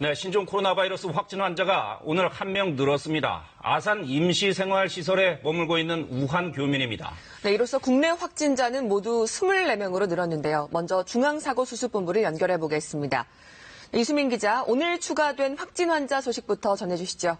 네, 신종 코로나 바이러스 확진 환자가 오늘 한 명 늘었습니다. 아산 임시생활시설에 머물고 있는 우한 교민입니다. 네, 이로써 국내 확진자는 모두 24명으로 늘었는데요. 먼저 중앙사고수습본부를 연결해 보겠습니다. 네, 이수민 기자, 오늘 추가된 확진 환자 소식부터 전해주시죠.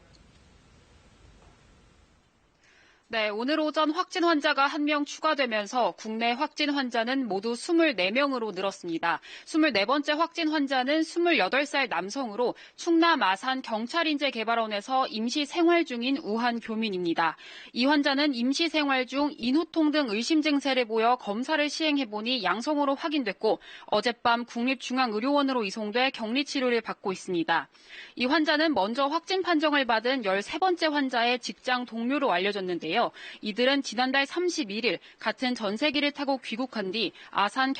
네, 오늘 오전 확진 환자가 1명 추가되면서 국내 확진 환자는 모두 24명으로 늘었습니다. 24번째 확진 환자는 28살 남성으로 충남 아산 경찰인재개발원에서 임시 생활 중인 우한 교민입니다. 이 환자는 임시 생활 중 인후통 등 의심 증세를 보여 검사를 시행해보니 양성으로 확인됐고 어젯밤 국립중앙의료원으로 이송돼 격리치료를 받고 있습니다. 이 환자는 먼저 확진 판정을 받은 13번째 환자의 직장 동료로 알려졌는데요. 이들은 지난달 31일 같은 전세기를 타고 귀국한 뒤 아산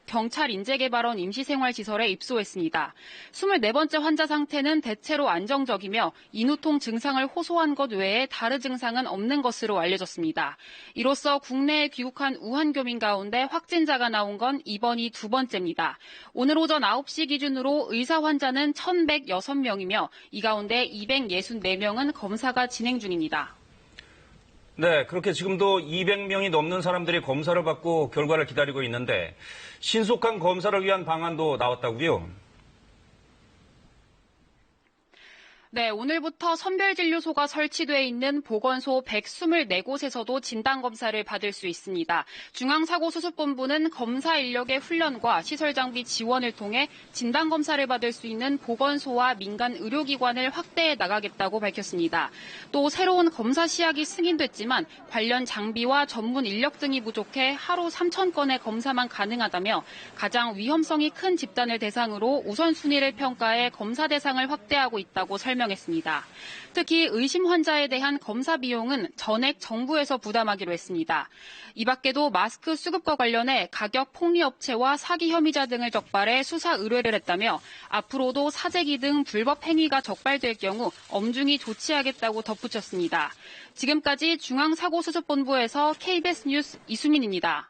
경찰인재개발원 임시생활시설에 입소했습니다. 24번째 환자 상태는 대체로 안정적이며 인후통 증상을 호소한 것 외에 다른 증상은 없는 것으로 알려졌습니다. 이로써 국내에 귀국한 우한 교민 가운데 확진자가 나온 건 이번이 두 번째입니다. 오늘 오전 9시 기준으로 의사 환자는 1,106명이며 이 가운데 264명은 검사가 진행 중입니다. 네, 그렇게 지금도 200명이 넘는 사람들이 검사를 받고 결과를 기다리고 있는데 신속한 검사를 위한 방안도 나왔다고요? 네, 오늘부터 선별진료소가 설치돼 있는 보건소 124곳에서도 진단검사를 받을 수 있습니다. 중앙사고수습본부는 검사 인력의 훈련과 시설장비 지원을 통해 진단검사를 받을 수 있는 보건소와 민간 의료기관을 확대해 나가겠다고 밝혔습니다. 또 새로운 검사 시약이 승인됐지만 관련 장비와 전문 인력 등이 부족해 하루 3,000건의 검사만 가능하다며 가장 위험성이 큰 집단을 대상으로 우선순위를 평가해 검사 대상을 확대하고 있다고 설명했습니다. 특히 의심 환자에 대한 검사 비용은 전액 정부에서 부담하기로 했습니다. 이 밖에도 마스크 수급과 관련해 가격 폭리 업체와 사기 혐의자 등을 적발해 수사 의뢰를 했다며 앞으로도 사재기 등 불법 행위가 적발될 경우 엄중히 조치하겠다고 덧붙였습니다. 지금까지 중앙사고수습본부에서 KBS 뉴스 이수민입니다.